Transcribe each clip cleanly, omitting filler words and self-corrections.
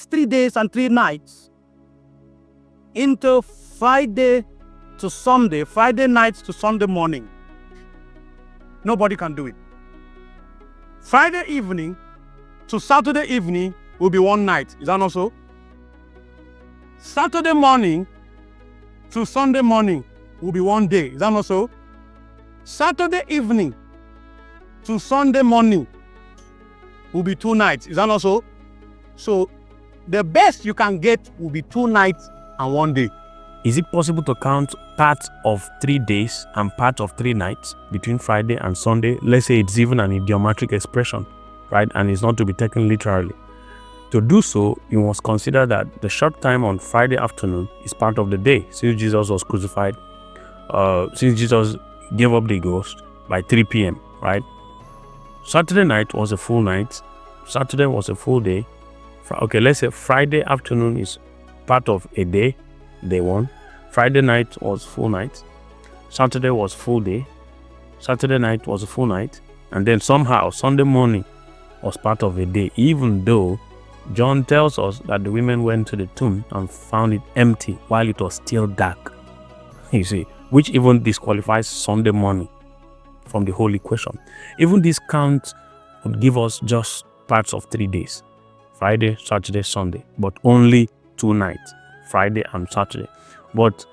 split 3 days and 3 nights into Friday to Sunday, Friday nights to Sunday morning, nobody can do it. Friday evening to Saturday evening will be one night. Is that not so? Saturday morning to Sunday morning will be one day. Is that not so? Saturday evening to Sunday morning will be 2 nights. Is that not so? So the best you can get will be 2 nights and 1 day. Is it possible to count part of 3 days and part of 3 nights between Friday and Sunday? Let's say it's even an idiomatic expression, right? And it's not to be taken literally. To do so, you must consider that the short time on Friday afternoon is part of the day since Jesus was crucified, since Jesus gave up the ghost by 3 p.m., right? Saturday night was a full night. Saturday was a full day. Okay, let's say Friday afternoon is part of a day, day 1. Friday night was full night. Saturday was full day. Saturday night was a full night. And then somehow Sunday morning was part of a day, even though John tells us that the women went to the tomb and found it empty while it was still dark. You see, which even disqualifies Sunday morning from the whole equation. Even this count would give us just parts of 3 days. Friday, Saturday, Sunday, but only 2 nights, Friday and Saturday. But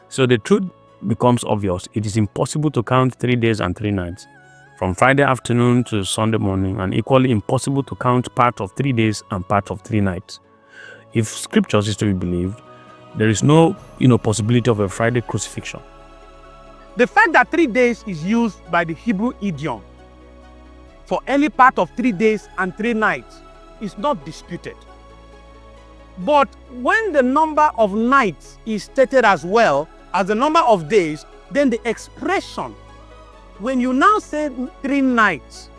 so the truth becomes obvious. It is impossible to count 3 days and 3 nights from Friday afternoon to Sunday morning, and equally impossible to count part of 3 days and part of 3 nights. If scriptures is to be believed, there is no possibility of a Friday crucifixion. The fact that 3 days is used by the Hebrew idiom for any part of 3 days and 3 nights is not disputed. But when the number of nights is stated as well as the number of days, then the expression, when you now say 3 nights,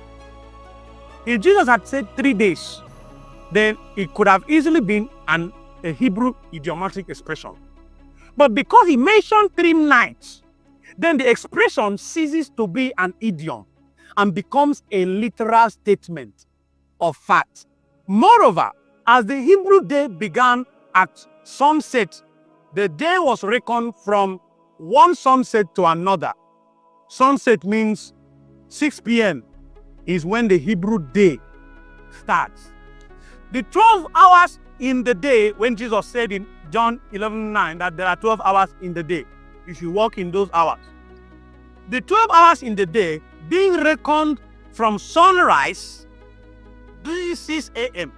if Jesus had said 3 days, then it could have easily been a Hebrew idiomatic expression. But because he mentioned 3 nights, then the expression ceases to be an idiom and becomes a literal statement of fact. Moreover, as the Hebrew day began at sunset, the day was reckoned from one sunset to another. Sunset means 6 p.m. is when the Hebrew day starts. The 12 hours in the day, when Jesus said in John 11:9 that there are 12 hours in the day, you should walk in those hours. The 12 hours in the day being reckoned from sunrise, 6 a.m.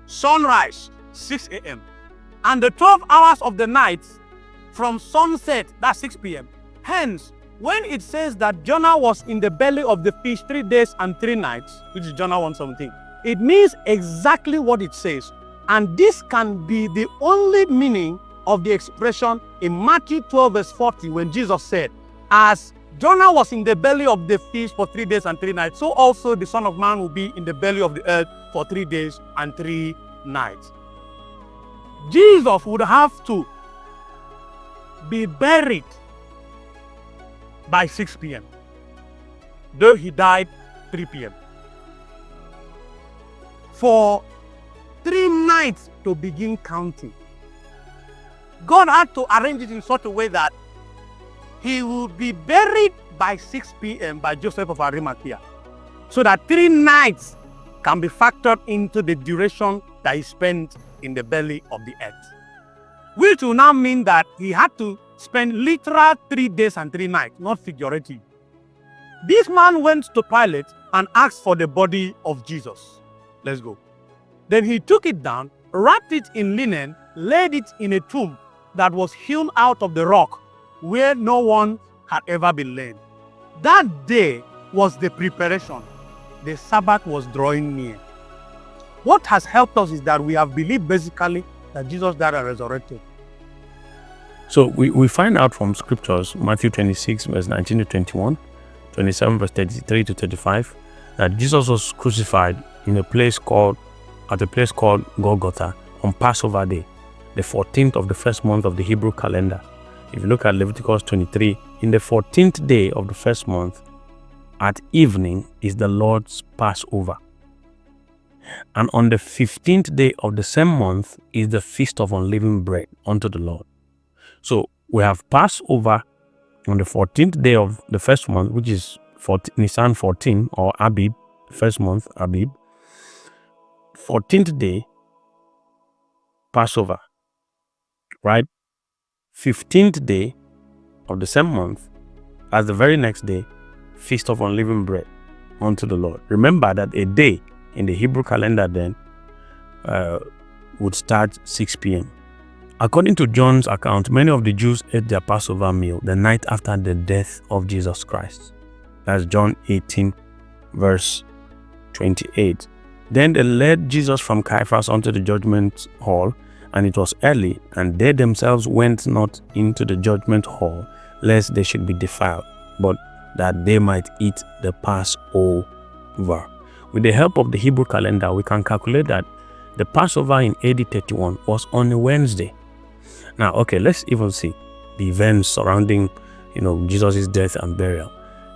Sunrise, 6 a.m. And the 12 hours of the night from sunset, that's 6 p.m. Hence, when it says that Jonah was in the belly of the fish 3 days and 3 nights, which is Jonah 1:17, it means exactly what it says. And this can be the only meaning of the expression in Matthew 12 verse 40 when Jesus said, as Jonah was in the belly of the fish for 3 days and 3 nights, so also the Son of Man will be in the belly of the earth for 3 days and 3 nights. Jesus would have to be buried by 6 p.m., though he died 3 p.m. For 3 nights to begin counting, God had to arrange it in such a way that he will be buried by 6 p.m. by Joseph of Arimathea, so that 3 nights can be factored into the duration that he spent in the belly of the earth. Which will now mean that he had to spend literal 3 days and 3 nights, not figurative. This man went to Pilate and asked for the body of Jesus. Let's go. Then he took it down, wrapped it in linen, laid it in a tomb that was hewn out of the rock where no one had ever been laid. That day was the preparation. The Sabbath was drawing near. What has helped us is that we have believed basically that Jesus died and resurrected. So we find out from scriptures, Matthew 26 verse 19 to 21, 27 verse 33 to 35, that Jesus was crucified at a place called Golgotha on Passover Day, the 14th of the first month of the Hebrew calendar. If you look at Leviticus 23, in the 14th day of the first month, at evening is the Lord's Passover. And on the 15th day of the same month is the feast of unleavened bread unto the Lord. So we have Passover on the 14th day of the first month, which is Nisan 14 or Abib, first month Abib. 14th day, Passover, right? 15th day of the same month, as the very next day, Feast of Unleavened Bread unto the Lord. Remember that a day in the Hebrew calendar then would start 6 p.m. According to John's account, many of the Jews ate their Passover meal the night after the death of Jesus Christ. That's John 18, verse 28. Then they led Jesus from Caiaphas unto the judgment hall, and it was early, and they themselves went not into the judgment hall, lest they should be defiled, but that they might eat the Passover. With the help of the Hebrew calendar, we can calculate that the Passover in AD 31 was on a Wednesday. Now, okay, let's even see the events surrounding, Jesus' death and burial.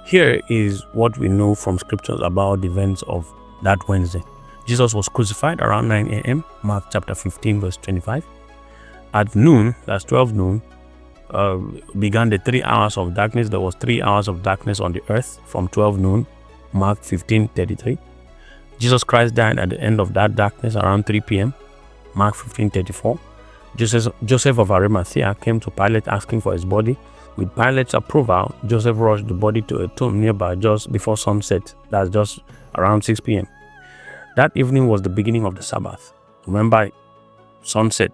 Here is what we know from scriptures about the events of that Wednesday. Jesus was crucified around 9 a.m., Mark chapter 15, verse 25. At noon, that's 12 noon, began the 3 hours of darkness. There was 3 hours of darkness on the earth from 12 noon, Mark 15:33. Jesus Christ died at the end of that darkness around 3 p.m., Mark 15:34. Joseph of Arimathea came to Pilate asking for his body. With Pilate's approval, Joseph rushed the body to a tomb nearby just before sunset. That's just around 6 p.m. That evening was the beginning of the Sabbath. Remember, sunset,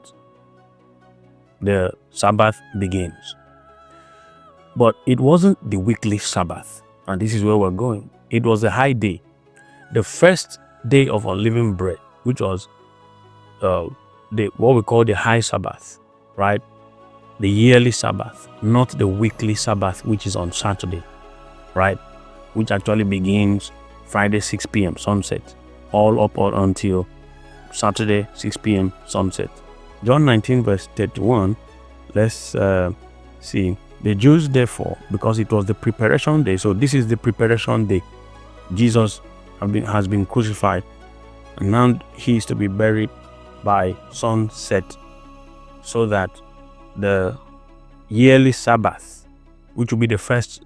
the Sabbath begins. But it wasn't the weekly Sabbath, and this is where we're going. It was a high day, the first day of unleavened bread, which was what we call the high Sabbath, right? The yearly Sabbath, not the weekly Sabbath, which is on Saturday, right? Which actually begins Friday 6 p.m. sunset, all up until Saturday 6 p.m. sunset. John 19 verse 31, let's see. The Jews therefore, because it was the preparation day, so this is the preparation day. Jesus has been crucified, and now he is to be buried by sunset, so that the yearly Sabbath, which will be the first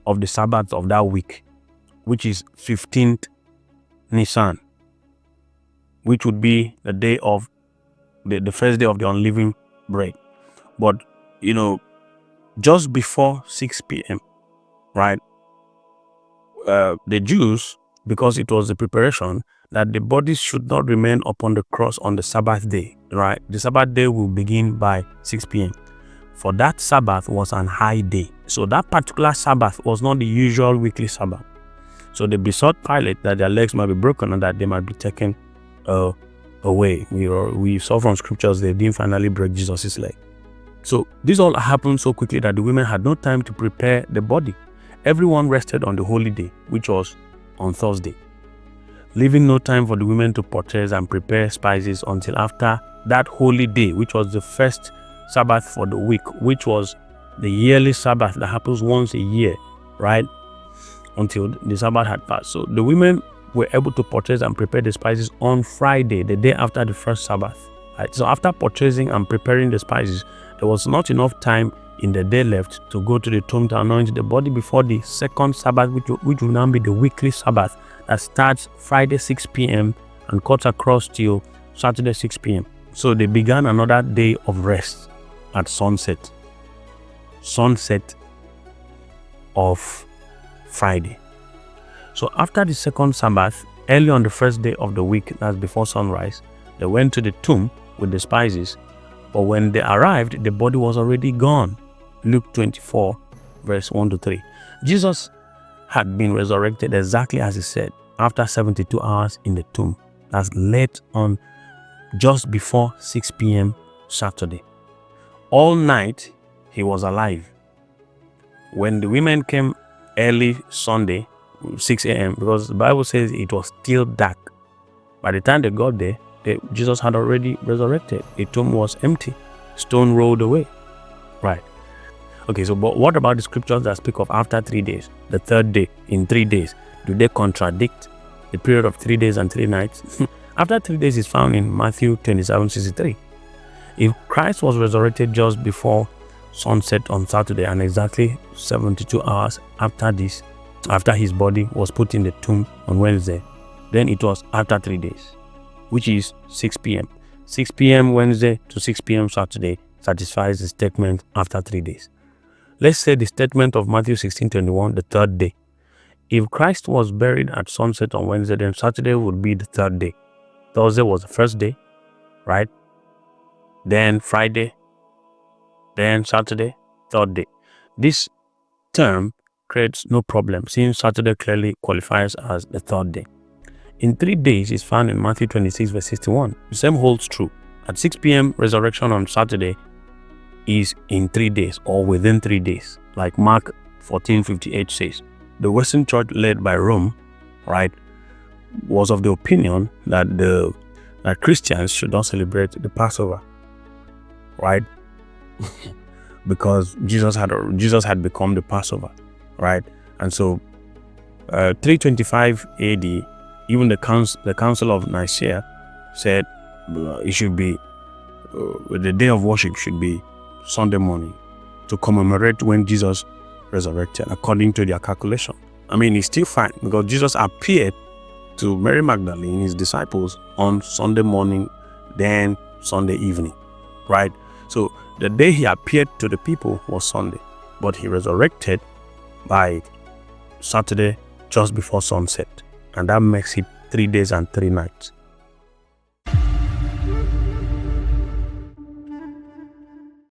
of the Sabbath of that week, which is 15th Nisan, which would be the day of the first day of the unleavened bread. But just before 6 p.m., right, the Jews, because it was the preparation that the bodies should not remain upon the cross on the Sabbath day, right? The Sabbath day will begin by 6 p.m. For that Sabbath was an high day. So that particular Sabbath was not the usual weekly Sabbath. So they besought Pilate that their legs might be broken and that they might be taken away. We saw from scriptures they didn't finally break Jesus' leg. So this all happened so quickly that the women had no time to prepare the body. Everyone rested on the holy day, which was on Thursday, leaving no time for the women to purchase and prepare spices until after that holy day, which was the first Sabbath for the week, which was the yearly Sabbath that happens once a year, right? Until the Sabbath had passed. So the women were able to purchase and prepare the spices on Friday, the day after the first Sabbath. Right? So after purchasing and preparing the spices, there was not enough time in the day left to go to the tomb to anoint the body before the second Sabbath, which will now be the weekly Sabbath that starts Friday 6 p.m. and cuts across till Saturday 6 p.m. So they began another day of rest at sunset of Friday. So after the second Sabbath, early on the first day of the week, that's before sunrise, they went to the tomb with the spices. But when they arrived, the body was already gone. Luke 24, verse 1-3. Jesus had been resurrected exactly as he said, after 72 hours in the tomb. That's late on just before 6 p.m. Saturday. All night, he was alive. When the women came early Sunday, 6 a.m., because the Bible says it was still dark. By the time they got there, Jesus had already resurrected. The tomb was empty. Stone rolled away. Right. Okay, so but what about the scriptures that speak of after 3 days, the third day, in 3 days? Do they contradict the period of 3 days and 3 nights, after 3 days is found in Matthew 27:63. If Christ was resurrected just before sunset on Saturday and exactly 72 hours after his body was put in the tomb on Wednesday, then it was after 3 days, which is 6 p.m. 6 p.m. Wednesday to 6 p.m. Saturday satisfies the statement after 3 days. Let's say the statement of Matthew 16:21, the third day. If Christ was buried at sunset on Wednesday, then Saturday would be the third day. Thursday was the first day, right? Then Friday, then Saturday, third day. This term creates no problem since Saturday clearly qualifies as the third day. In 3 days is found in Matthew 26:61. The same holds true. At 6 p.m. resurrection on Saturday is in 3 days or within 3 days, like Mark 14:58 says. The Western Church led by Rome, right, was of the opinion that that Christians should not celebrate the Passover, right? Because Jesus had become the Passover, right? And so 325 AD, even the Council of Nicaea said it should be the day of worship should be Sunday morning to commemorate when Jesus resurrected, according to their calculation. I mean, it's still fine because Jesus appeared to Mary Magdalene, his disciples, on Sunday morning, then Sunday evening, right? So the day he appeared to the people was Sunday, but he resurrected by Saturday just before sunset, and that makes it 3 days and 3 nights.